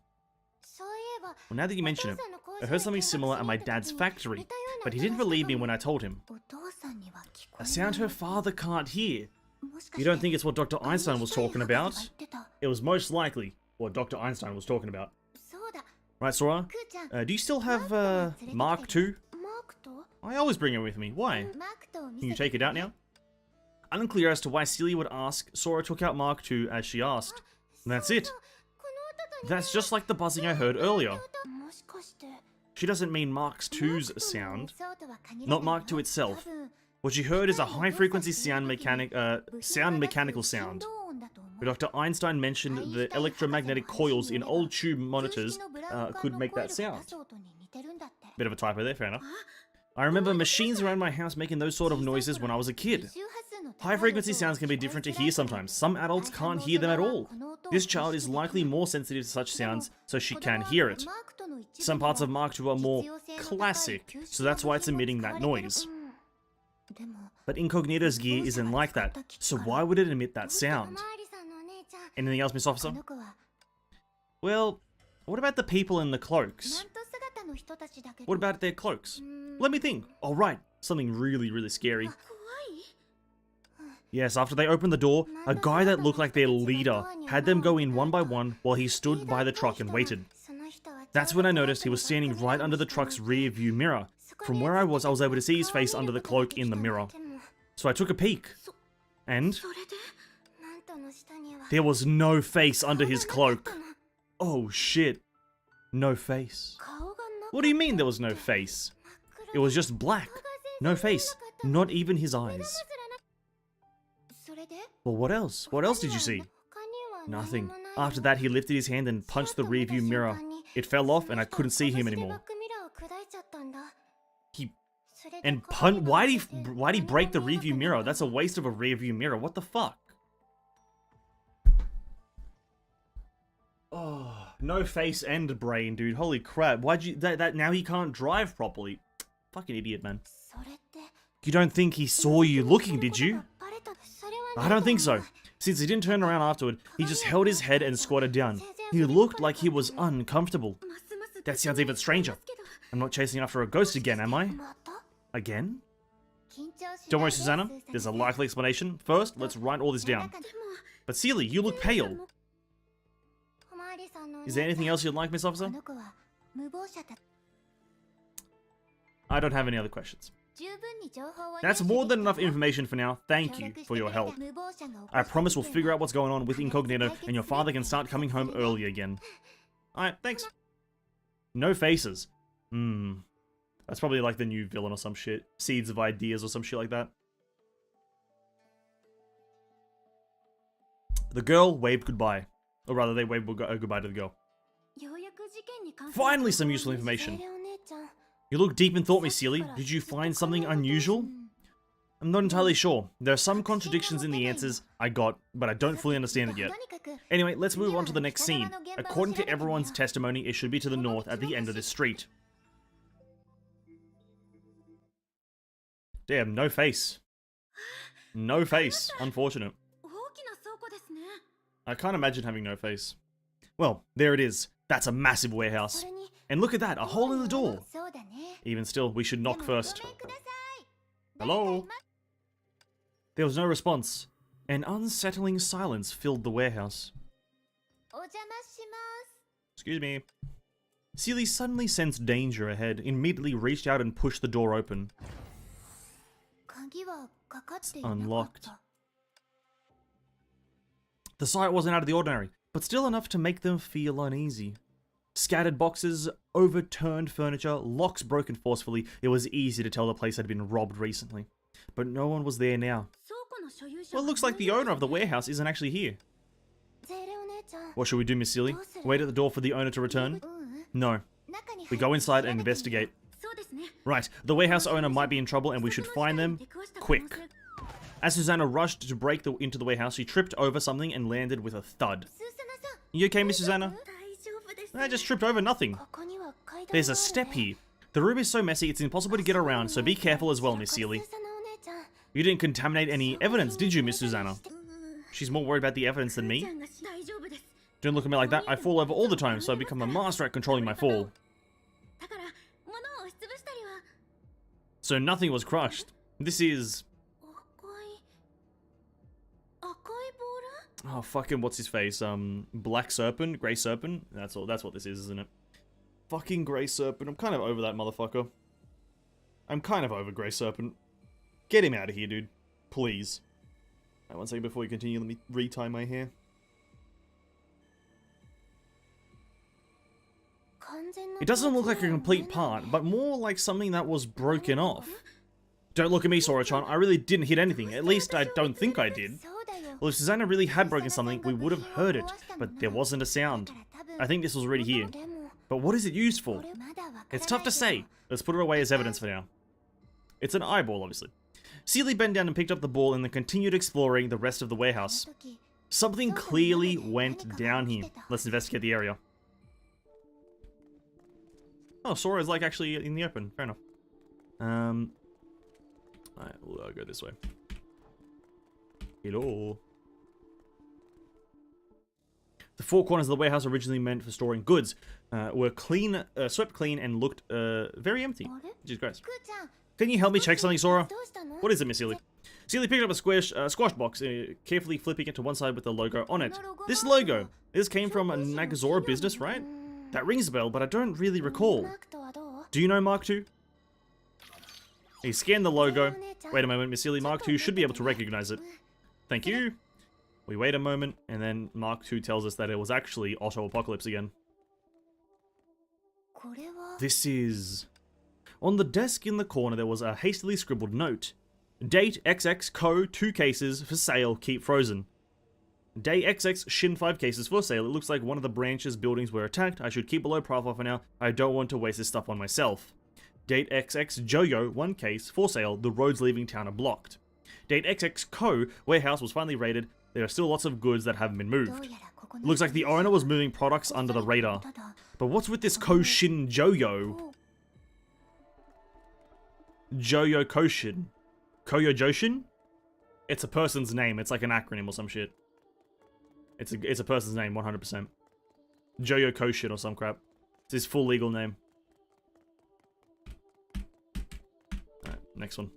S1: now that you mention it, I heard something similar at my dad's factory, but he didn't believe me when I told him. A sound her father can't hear. You don't think it's what Dr. Einstein was talking about? It was most likely what Dr. Einstein was talking about. Right, Sora? Do you still have, Mark II? I always bring it with me. Why? Can you take it out now? Unclear as to why Celia would ask, Sora took out Mark II as she asked. And that's it. That's just like the buzzing I heard earlier. She doesn't mean Mark II's sound, not Mark II itself. What she heard is a high-frequency mechanical sound. Dr. Einstein mentioned the electromagnetic coils in old tube monitors could make that sound. Bit of a typo there, fair enough. I remember machines around my house making those sort of noises when I was a kid. High-frequency sounds can be different to hear sometimes. Some adults can't hear them at all. This child is likely more sensitive to such sounds, so she can hear it. Some parts of Mark II are more classic, so that's why it's emitting that noise. But Incognito's gear isn't like that, so why would it emit that sound? Anything else, Miss Officer? Well, what about the people in the cloaks? What about their cloaks? Let me think. Oh, right. Something really, really scary. Yes, after they opened the door, a guy that looked like their leader had them go in one by one while he stood by the truck and waited. That's when I noticed he was standing right under the truck's rear view mirror. From where I was able to see his face under the cloak in the mirror. So I took a peek. And there was no face under his cloak. Oh shit. No face. What do you mean there was no face? It was just black. No face. Not even his eyes. Well, what else? What else did you see? Nothing. After that, he lifted his hand and punched the rearview mirror. It fell off and I couldn't see him anymore. Why'd he break the rearview mirror? That's a waste of a rearview mirror. What the fuck? Oh, no face and brain, dude. Holy crap. Why'd you... now he can't drive properly. Fucking idiot, man. You don't think he saw you looking, did you? I don't think so. Since he didn't turn around afterward, he just held his head and squatted down. He looked like he was uncomfortable. That sounds even stranger. I'm not chasing after a ghost again, am I? Again? Don't worry, Susanna. There's a likely explanation. First, let's write all this down. But Seely, you look pale. Is there anything else you'd like, Miss Officer? I don't have any other questions. That's more than enough information for now. Thank you for your help. I promise we'll figure out what's going on with Incognito and your father can start coming home early again. Alright, thanks. No faces. That's probably like the new villain or some shit. Seeds of ideas or some shit like that. The girl waved goodbye. Or rather, they waved goodbye to the girl. Finally, some useful information. You look deep in thought, Miss Seely. Did you find something unusual? I'm not entirely sure. There are some contradictions in the answers I got, but I don't fully understand it yet. Anyway, let's move on to the next scene. According to everyone's testimony, it should be to the north at the end of this street. Damn, no face. No face. Unfortunate. I can't imagine having no face. Well, there it is. That's a massive warehouse. And look at that, a hole in the door. Even still, we should knock first. Hello? There was no response. An unsettling silence filled the warehouse. Excuse me. Seely suddenly sensed danger ahead, immediately reached out and pushed the door open. It's unlocked. The sight wasn't out of the ordinary, but still enough to make them feel uneasy. Scattered boxes, overturned furniture, locks broken forcefully. It was easy to tell the place had been robbed recently. But no one was there now. Well, it looks like the owner of the warehouse isn't actually here. What should we do, Miss Seely? Wait at the door for the owner to return? No. We go inside and investigate. Right, the warehouse owner might be in trouble and we should find them quick. As Susanna rushed to break into the warehouse, she tripped over something and landed with a thud. You okay, Miss Susanna? I just tripped over nothing. There's a step here. The room is so messy it's impossible to get around, so be careful as well, Miss Seely. You didn't contaminate any evidence, did you, Miss Susanna? She's more worried about the evidence than me. Don't look at me like that. I fall over all the time, so I become a master at controlling my fall. So nothing was crushed. This is... Oh, fucking what's his face? Black Serpent? Grey Serpent? That's what this is, isn't it? Fucking Grey Serpent. I'm kind of over that motherfucker. I'm kind of over Grey Serpent. Get him out of here, dude. Please. Right, one second before we continue, let me retie my hair. It doesn't look like a complete part, but more like something that was broken off. Don't look at me, Sora-chan. I really didn't hit anything. At least I don't think I did. Well, if Susanna really had broken something, we would have heard it, but there wasn't a sound. I think this was already here. But what is it used for? It's tough to say. Let's put it away as evidence for now. It's an eyeball, obviously. Seely bent down and picked up the ball and then continued exploring the rest of the warehouse. Something clearly went down here. Let's investigate the area. Oh, Sora is like actually in the open. Fair enough. Alright, we'll go this way. Hello. The four corners of the warehouse, originally meant for storing goods, were clean, swept clean and looked very empty. Jesus Christ. Can you help me check something, Sora? What is it, Miss Seely? Seely picked up a squash box, carefully flipping it to one side with the logo on it. This logo! This came from a Nagazora business, right? That rings a bell, but I don't really recall. Do you know Mark II? He scanned the logo. Wait a moment, Miss Seely, Mark II should be able to recognize it. Thank you. We wait a moment, and then Mark II tells us that it was actually Otto Apocalypse again. This is... On the desk in the corner, there was a hastily scribbled note. Date XX Co. 2 cases for sale, keep frozen. Day XX Shin 5 cases for sale. It looks like one of the branch's buildings were attacked. I should keep a low profile for now. I don't want to waste this stuff on myself. Date XX Joyo 1 case for sale. The roads leaving town are blocked. Date XX Co. warehouse was finally raided. There are still lots of goods that haven't been moved. It looks like the owner was moving products under the radar. But what's with this Koshin Joyo? Joyo Koshin? Koyo Joshin? It's a person's name. It's like an acronym or some shit. It's a person's name, 100%. Joyo Koshin or some crap. It's his full legal name. Alright, next one.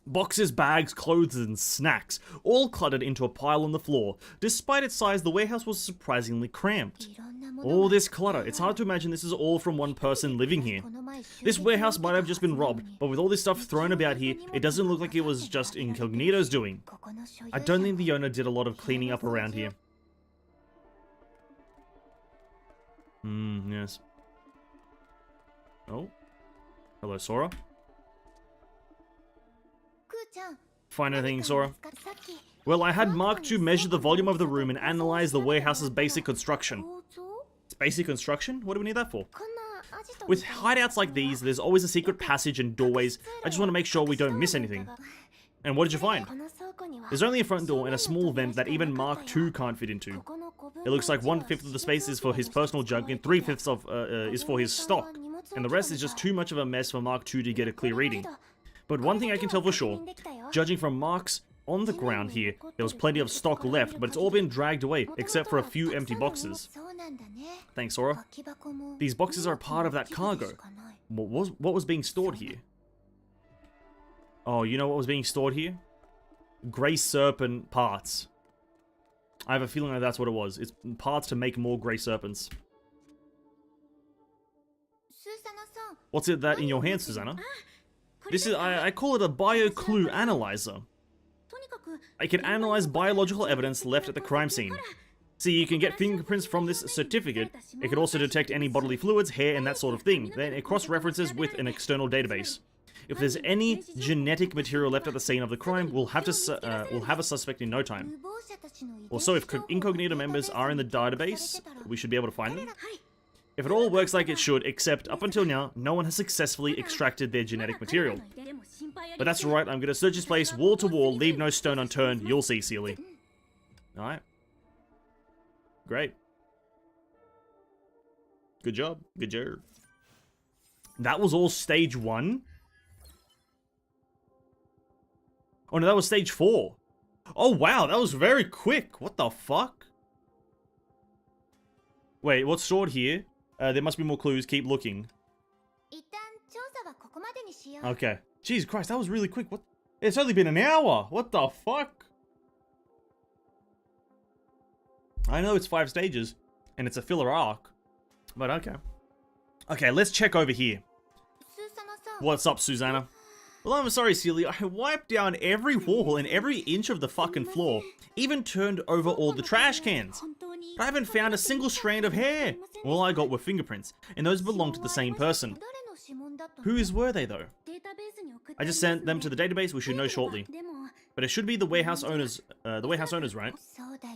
S1: Boxes, bags, clothes, and snacks, all cluttered into a pile on the floor. Despite its size, the warehouse was surprisingly cramped. All this clutter, it's hard to imagine this is all from one person living here. This warehouse might have just been robbed, but with all this stuff thrown about here, it doesn't look like it was just Incognito's doing. I don't think the owner did a lot of cleaning up around here. Yes. Oh. Hello, Sora. Find anything, Sora? Well, I had Mark II measure the volume of the room and analyze the warehouse's basic construction. It's basic construction? What do we need that for? With hideouts like these, there's always a secret passage and doorways. I just want to make sure we don't miss anything. And what did you find? There's only a front door and a small vent that even Mark II can't fit into. It looks like 1/5 of the space is for his personal junk and 3/5 is for his stock. And the rest is just too much of a mess for Mark II to get a clear reading. But one thing I can tell for sure, judging from marks on the ground here, there was plenty of stock left, but it's all been dragged away, except for a few empty boxes. Thanks, Sora. These boxes are a part of that cargo. What was being stored here? Oh, you know what was being stored here? Grey Serpent parts. I have a feeling that that's what it was. It's parts to make more Grey Serpents. What's it that in your hand, Susanna? This is, I call it a bio-clue analyzer. I can analyze biological evidence left at the crime scene. See, you can get fingerprints from this certificate. It can also detect any bodily fluids, hair, and that sort of thing. Then it cross-references with an external database. If there's any genetic material left at the scene of the crime, we'll have a suspect in no time. Also, if Incognito members are in the database, we should be able to find them. If it all works like it should, except up until now, no one has successfully extracted their genetic material. But that's right, I'm gonna search this place wall to wall, leave no stone unturned, you'll see, Sealy. Alright. Great. Good job. Good job. That was all stage 1? Oh no, that was stage 4. Oh wow, that was very quick. What the fuck? Wait, what's stored here? There must be more clues. Keep looking. Okay. Jesus Christ, that was really quick. What? It's only been an hour. What the fuck? I know it's 5 stages, and it's a filler arc, but okay. Okay, let's check over here. What's up, Susanna? Well, I'm sorry, Celia. I wiped down every wall and every inch of the fucking floor. Even turned over all the trash cans. But I haven't found a single strand of hair. All I got were fingerprints, and those belong to the same person. Whose were they, though? I just sent them to the database. We should know shortly. But it should be the warehouse owners, right?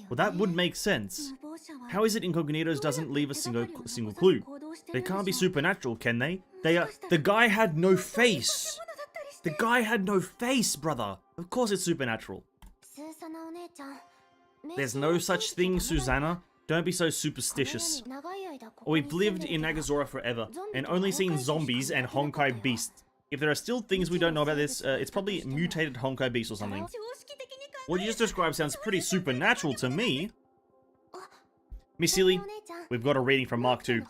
S1: Well, that would make sense. How is it Incognitos doesn't leave a single clue? They can't be supernatural, can they? They are. The guy had no face. The guy had no face, brother. Of course it's supernatural. There's no such thing, Susanna. Don't be so superstitious. We've lived in Nagazora forever, and only seen zombies and Honkai beasts. If there are still things we don't know about this, it's probably mutated Honkai beast or something. What you just described sounds pretty supernatural to me. Miss Sealy, we've got a reading from Mark II.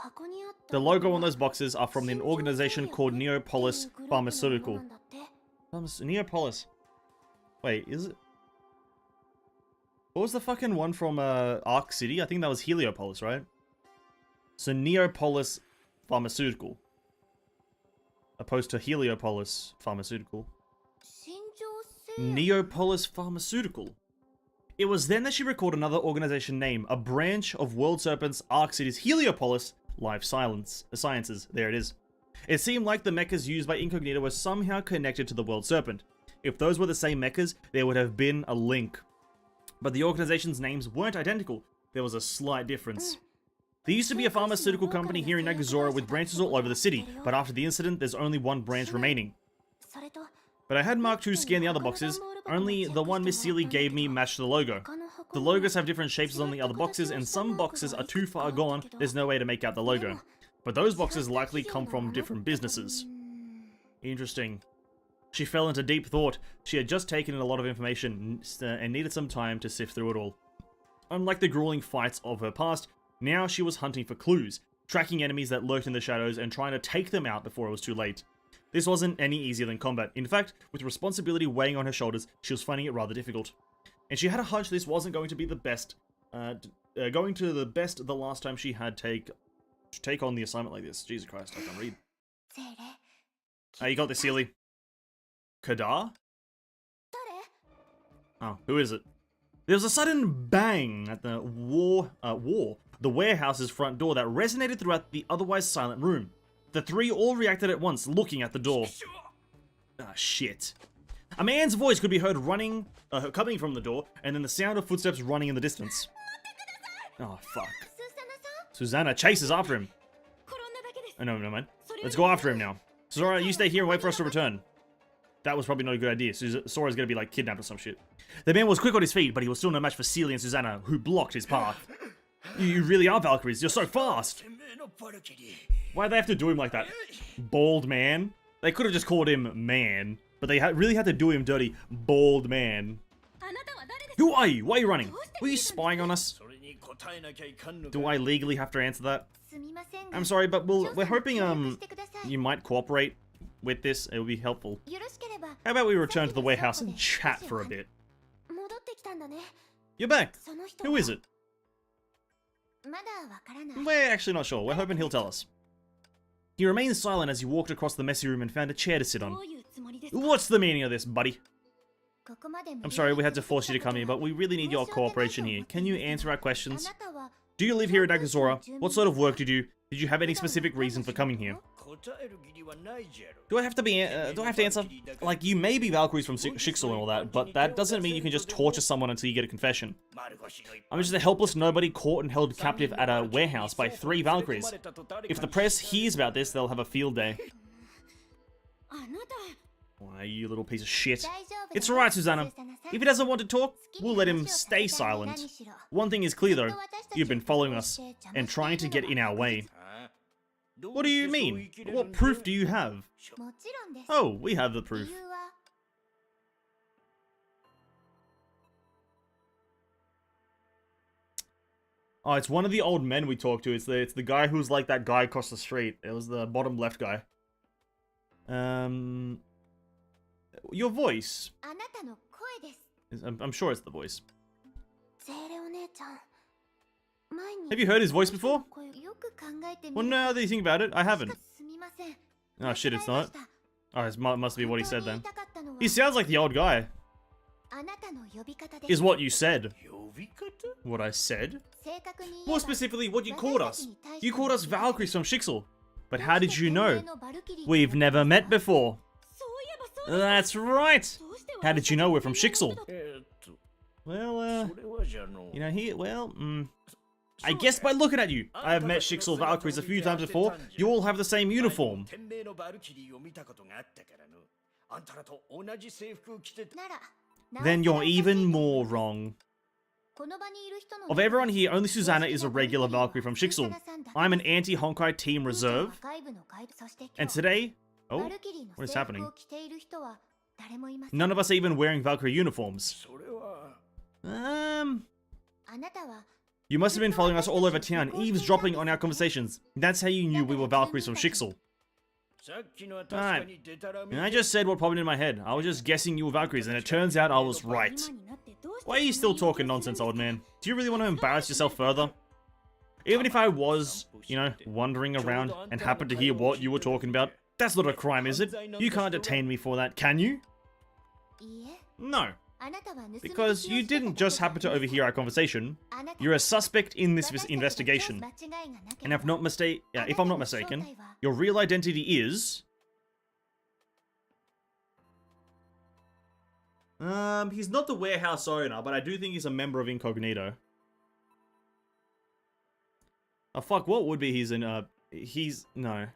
S1: The logo on those boxes are from an organization called Neopolis Pharmaceutical. Neopolis. Wait, is it? What was the fucking one from Arc City? I think that was Heliopolis, right? So Neopolis Pharmaceutical. Opposed to Heliopolis Pharmaceutical. Neopolis Pharmaceutical. It was then that she recalled another organization name, a branch of World Serpent's Arc City's Heliopolis Life Sciences. There it is. It seemed like the mechas used by Incognito were somehow connected to the World Serpent. If those were the same mechas, there would have been a link. But the organization's names weren't identical. There was a slight difference. There used to be a pharmaceutical company here in Nagazora with branches all over the city, but after the incident, there's only one branch remaining. But I had Mark II scan the other boxes, only the one Miss Sealy gave me matched the logo. The logos have different shapes on the other boxes, and some boxes are too far gone, there's no way to make out the logo. But those boxes likely come from different businesses. Interesting. She fell into deep thought. She had just taken in a lot of information and needed some time to sift through it all. Unlike the grueling fights of her past, now she was hunting for clues, tracking enemies that lurked in the shadows and trying to take them out before it was too late. This wasn't any easier than combat. In fact, with responsibility weighing on her shoulders, she was finding it rather difficult. And she had a hunch this wasn't going to be the best, the last time she had take on the assignment like this. Jesus Christ, I can't read. You got this, Sealy. Kadar? Oh, who is it? There was a sudden bang at the the warehouse's front door that resonated throughout the otherwise silent room. The three all reacted at once, looking at the door. Ah, shit. A man's voice could be heard coming from the door, and then the sound of footsteps running in the distance. Oh, fuck. Susanna chases after him. Oh, no, man. Let's go after him now. Sora, you stay here and wait for us to return. That was probably not a good idea. Sora's gonna be, like, kidnapped or some shit. The man was quick on his feet, but he was still no match for Sealy and Susanna, who blocked his path. You really are Valkyries. You're so fast. Why'd they have to do him like that? Bald man? They could have just called him man, but they really had to do him dirty. Bald man. Who are you? Why are you running? Were you spying on us? Do I legally have to answer that? I'm sorry, but we're hoping you might cooperate with this. It would be helpful. How about we return to the warehouse and chat for a bit? You're back. Who is it? We're actually not sure. We're hoping he'll tell us. He remained silent as he walked across the messy room and found a chair to sit on. What's the meaning of this, buddy? I'm sorry we had to force you to come here, but we really need your cooperation here. Can you answer our questions? Do you live here in Nagazora? What sort of work do you do? Did you have any specific reason for coming here? Do I have to answer? Like, you may be Valkyries from Shixel and all that, but that doesn't mean you can just torture someone until you get a confession. I'm just a helpless nobody caught and held captive at a warehouse by 3 Valkyries. If the press hears about this, they'll have a field day. Why, you little piece of shit. It's alright, Susanna. If he doesn't want to talk, we'll let him stay silent. One thing is clear, though. You've been following us and trying to get in our way. What do you mean? What proof do you have? Oh, we have the proof. Oh, it's one of the old men we talked to. It's the guy who's like that guy across the street. It was the bottom left guy. Your voice. I'm sure it's the voice. Have you heard his voice before? Well, now that you think about it, I haven't. Oh shit, it's not. Oh, it must be what he said then. He sounds like the old guy. Is what you said. What I said? More specifically, what you called us. You called us Valkyries from Shixel. But how did you know? We've never met before. That's right. How did you know we're from Shixel? Well, you know, I guess by looking at you. I have met Shixel Valkyries a few times before. You all have the same uniform. Then you're even more wrong. Of everyone here, only Susanna is a regular Valkyrie from Shixel. I'm an anti-Honkai team reserve. And today... Oh, what is happening? None of us are even wearing Valkyrie uniforms. You must have been following us all over town, eavesdropping on our conversations. That's how you knew we were Valkyries from Shixel. Alright. I just said what popped in my head. I was just guessing you were Valkyries, and it turns out I was right. Why are you still talking nonsense, old man? Do you really want to embarrass yourself further? Even if I was, you know, wandering around and happened to hear what you were talking about, that's not a crime, is it? You can't detain me for that, can you? No. Because you didn't just happen to overhear our conversation. You're a suspect in this investigation. And if I'm not mistaken, your real identity is... he's not the warehouse owner, but I do think he's a member of Incognito. Oh fuck, what would be no.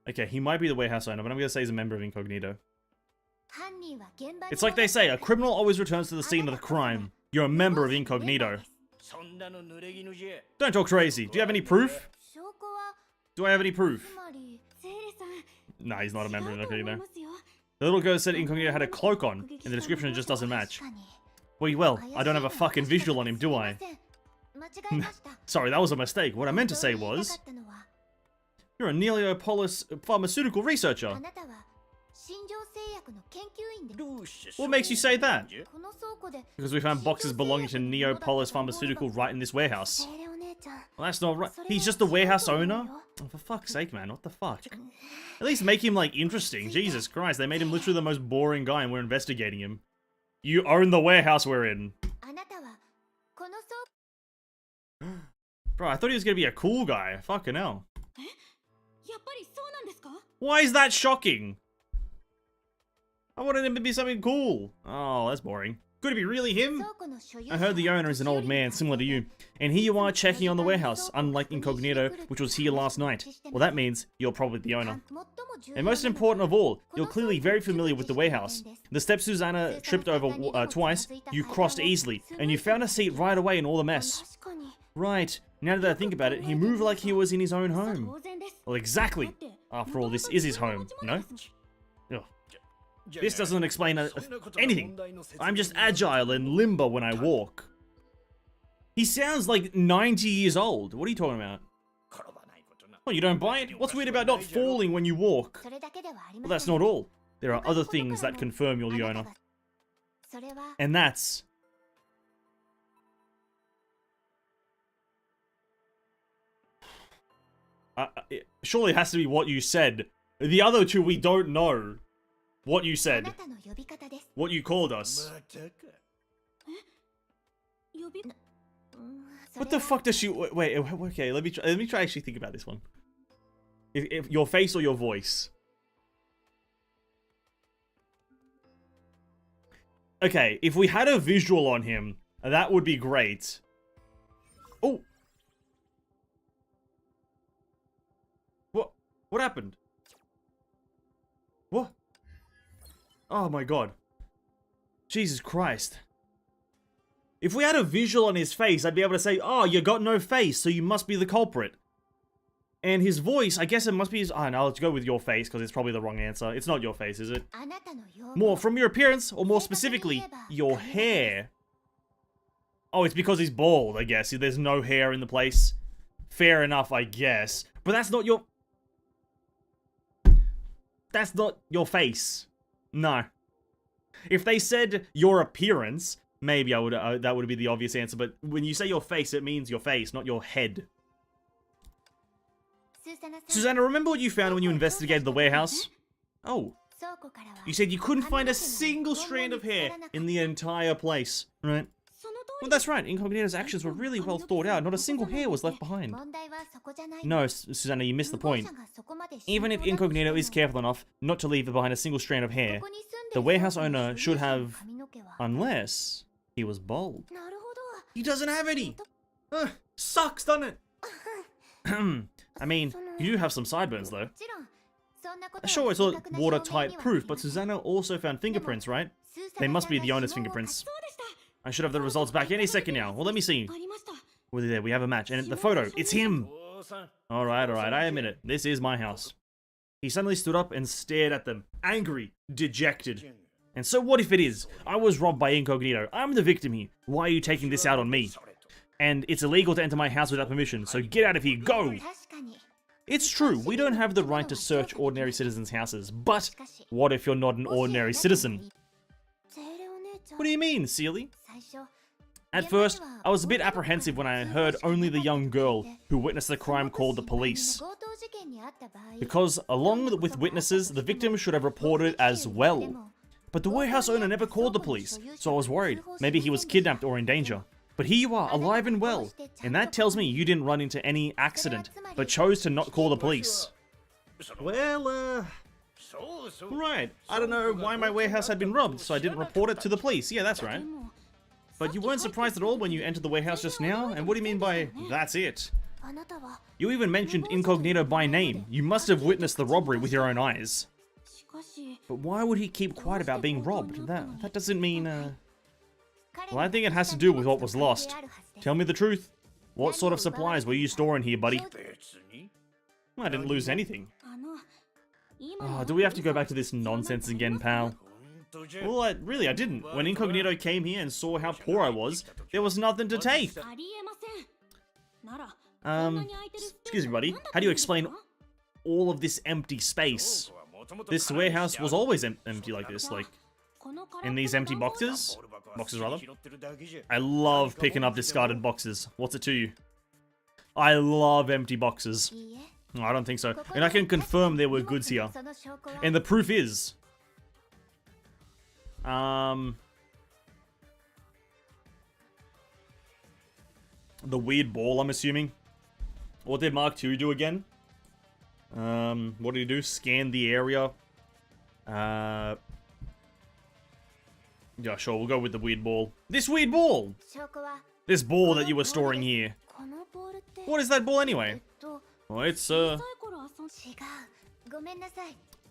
S1: Okay, he might be the warehouse owner, but I'm gonna say he's a member of Incognito. It's like they say, a criminal always returns to the scene of the crime. You're a member of Incognito. Don't talk crazy. Do you have any proof? Do I have any proof? Nah, he's not a member of Incognito. The little girl said Incognito had a cloak on, and the description just doesn't match. Well, I don't have a fucking visual on him, do I? Sorry, that was a mistake. What I meant to say was... You're a Neopolis pharmaceutical researcher. What makes you say that? Because we found boxes belonging to Neopolis Pharmaceutical right in this warehouse. Well, that's not right. He's just the warehouse owner? Oh, for fuck's sake, man. What the fuck? At least make him, like, interesting. Jesus Christ, they made him literally the most boring guy and we're investigating him. You own the warehouse we're in. Bro, I thought he was gonna be a cool guy. Fucking hell. Why is that shocking? I wanted him to be something cool. Oh, that's boring. Could it be really him? I heard the owner is an old man, similar to you. And here you are checking on the warehouse, unlike Incognito, which was here last night. Well, that means you're probably the owner. And most important of all, you're clearly very familiar with the warehouse. The steps Susanna tripped over twice, you crossed easily, and you found a seat right away in all the mess. Right, now that I think about it, he moved like he was in his own home. Well, exactly. After all, this is his home, no? Ugh. This doesn't explain anything. I'm just agile and limber when I walk. He sounds like 90 years old. What are you talking about? Oh, you don't buy it? What's weird about not falling when you walk? Well, that's not all. There are other things that confirm you're the owner. And that's... surely it has to be what you said. The other two we don't know. What you said. What you called us. What the fuck does she... Wait, okay, let me try actually think about this one. If your face or your voice. Okay, if we had a visual on him, that would be great. Oh. What happened? What? Oh my god. Jesus Christ. If we had a visual on his face, I'd be able to say, oh, you got no face, so you must be the culprit. And his voice, I guess it must be his... Oh, no, let's go with your face, because it's probably the wrong answer. It's not your face, is it? More from your appearance, or more specifically, your hair. Oh, it's because he's bald, I guess. There's no hair in the place. Fair enough, I guess. But that's not your... That's not your face. No. If they said your appearance, maybe I would that would be the obvious answer, but when you say your face, it means your face, not your head. Susanna, remember what you found when you investigated the warehouse? Oh. You said you couldn't find a single strand of hair in the entire place, right? Well, that's right. Incognito's actions were really well thought out. Not a single hair was left behind. No, Susanna, you missed the point. Even if Incognito is careful enough not to leave behind a single strand of hair, the warehouse owner should have... Unless he was bald. He doesn't have any! Sucks, doesn't it? I mean, you do have some sideburns, though. Sure, it's all watertight proof, but Susanna also found fingerprints, right? They must be the owner's fingerprints. I should have the results back any second now. Well, let me see. Well, there, we have a match. And the photo, it's him! Alright, I admit it. This is my house. He suddenly stood up and stared at them. Angry. Dejected. And so what if it is? I was robbed by Incognito. I'm the victim here. Why are you taking this out on me? And it's illegal to enter my house without permission, so get out of here. Go! It's true, we don't have the right to search ordinary citizens' houses. But what if you're not an ordinary citizen? What do you mean, Seely? At first, I was a bit apprehensive when I heard only the young girl who witnessed the crime called the police. Because, along with witnesses, the victim should have reported it as well. But the warehouse owner never called the police, so I was worried. Maybe he was kidnapped or in danger. But here you are, alive and well. And that tells me you didn't run into any accident, but chose to not call the police. Well, right. I don't know why my warehouse had been robbed, so I didn't report it to the police. Yeah, that's right. But you weren't surprised at all when you entered the warehouse just now? And what do you mean by, that's it? You even mentioned Incognito by name. You must have witnessed the robbery with your own eyes. But why would he keep quiet about being robbed? That doesn't mean, Well, I think it has to do with what was lost. Tell me the truth. What sort of supplies were you storing here, buddy? I didn't lose anything. Oh, do we have to go back to this nonsense again, pal? Well, I didn't. When Incognito came here and saw how poor I was, there was nothing to take. Excuse me, buddy. How do you explain all of this empty space? This warehouse was always empty like this, like, in these empty boxes? Boxes, rather. I love picking up discarded boxes. What's it to you? I love empty boxes. No, I don't think so. And I can confirm there were goods here. And the proof is... the weird ball, I'm assuming. What did Mark II do again? What did he do? Scan the area. Yeah, sure, we'll go with the weird ball. This weird ball! This ball that you were storing here. What is that ball anyway? Well, it's,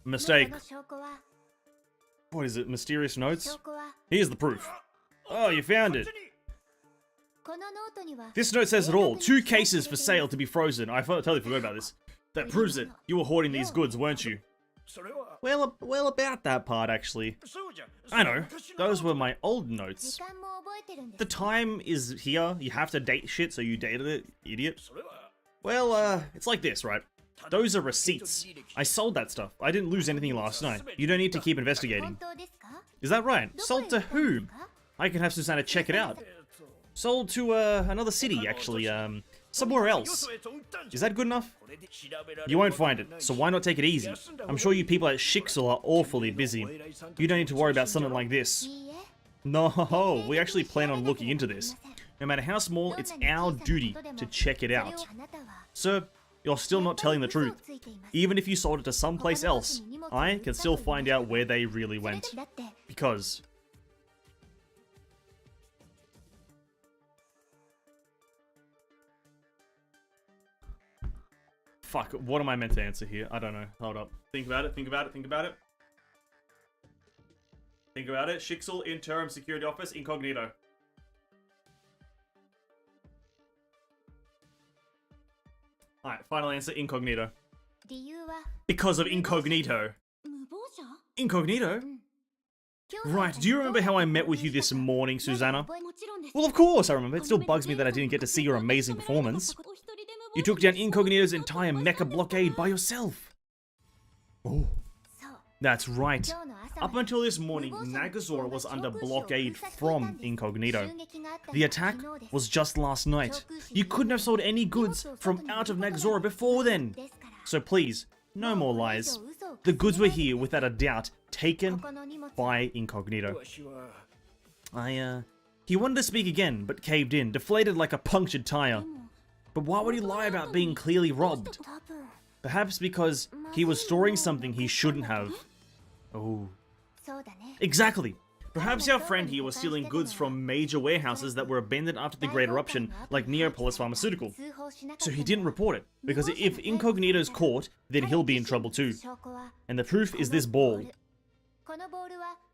S1: mistake. What is it? Mysterious notes? Here's the proof. Oh, you found it. This note says it all. 2 cases for sale to be frozen. I totally forgot about this. That proves it. You were hoarding these goods, weren't you? Well, about that part, actually. I know. Those were my old notes. The time is here. You have to date shit, so you dated it, idiot. Well, it's like this, right? Those are receipts. I sold that stuff. I didn't lose anything last night. You don't need to keep investigating. Is that right? Sold to whom? I can have Susanna check it out. Sold to, another city, actually, somewhere else. Is that good enough? You won't find it, so why not take it easy? I'm sure you people at Shixel are awfully busy. You don't need to worry about something like this. No, we actually plan on looking into this. No matter how small, it's our duty to check it out. Sir, you're still not telling the truth. Even if you sold it to someplace else, I can still find out where they really went. Because... Fuck, what am I meant to answer here? I don't know. Hold up. Think about it, think about it, think about it. Think about it. Shixel Interim Security Office, Incognito. Alright, final answer, Incognito. Because of Incognito. Incognito? Right, do you remember how I met with you this morning, Susanna? Well, of course I remember. It still bugs me that I didn't get to see your amazing performance. You took down Incognito's entire mecha blockade by yourself. Oh. That's right. Up until this morning, Nagazora was under blockade from Incognito. The attack was just last night. You couldn't have sold any goods from out of Nagazora before then. So please, no more lies. The goods were here, without a doubt, taken by Incognito. He wanted to speak again, but caved in, deflated like a punctured tire. But why would he lie about being clearly robbed? Perhaps because he was storing something he shouldn't have. Oh. Exactly. Perhaps our friend here was stealing goods from major warehouses that were abandoned after the Great Eruption, like Neopolis Pharmaceutical. So he didn't report it, because if Incognito's caught, then he'll be in trouble too. And the proof is this ball.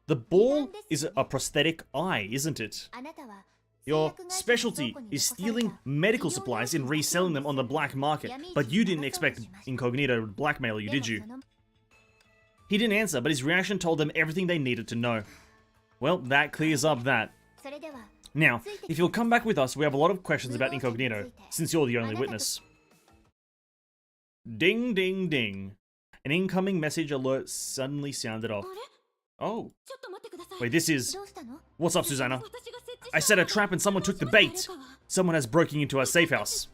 S1: The ball is a prosthetic eye, isn't it? Your specialty is stealing medical supplies and reselling them on the black market, but you didn't expect Incognito to blackmail you, did you? He didn't answer, but his reaction told them everything they needed to know. Well, that clears up that. Now, if you'll come back with us, we have a lot of questions about Incognito, since you're the only witness. Ding, ding, ding. An incoming message alert suddenly sounded off. Oh. Wait, this is... What's up, Susanna? I set a trap and someone took the bait. Someone has broken into our safe house.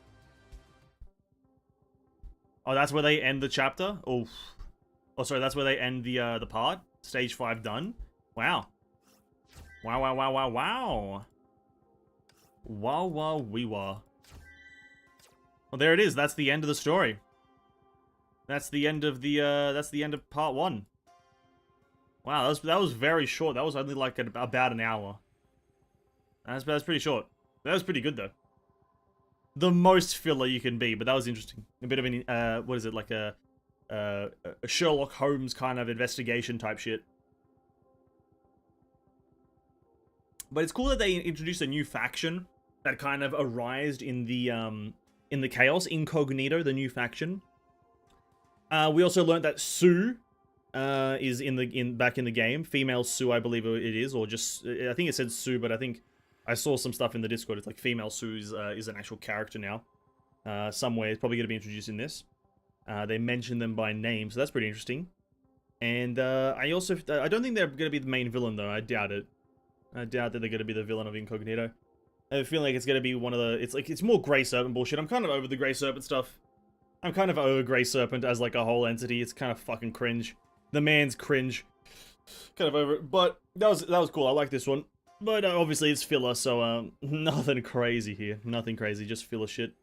S1: Oh, that's where they end the chapter? Oh, sorry, that's where they end the part? Stage 5 done? Wow. Wow, wow, wow, wow, wow. Wow, wow, wee wah. Well, there it is. That's the end of the story. That's the end of the, that's the end of part 1. Wow, that was very short. That was only like about an hour. That's pretty short. That was pretty good though. The most filler you can be, but that was interesting. A bit of an what is it, like a Sherlock Holmes kind of investigation type shit. But it's cool that they introduced a new faction that kind of arised in the Chaos Incognito, the new faction. We also learned that Sue is back in the game. Female Sue, I believe it is, or just I think it said Sue, but I think I saw some stuff in the Discord. It's like female Sue is an actual character now. Somewhere it's probably going to be introduced in this. They mention them by name, so that's pretty interesting. And I don't think they're going to be the main villain though. I doubt it. I doubt that they're going to be the villain of Incognito. I feel like it's going to be one of the... It's more Grey Serpent bullshit. I'm kind of over the Grey Serpent stuff. I'm kind of over Grey Serpent as like a whole entity. It's kind of fucking cringe. The man's cringe. Kind of over it. But that was cool. I like this one. But obviously it's filler, so nothing crazy here. Nothing crazy, just filler shit.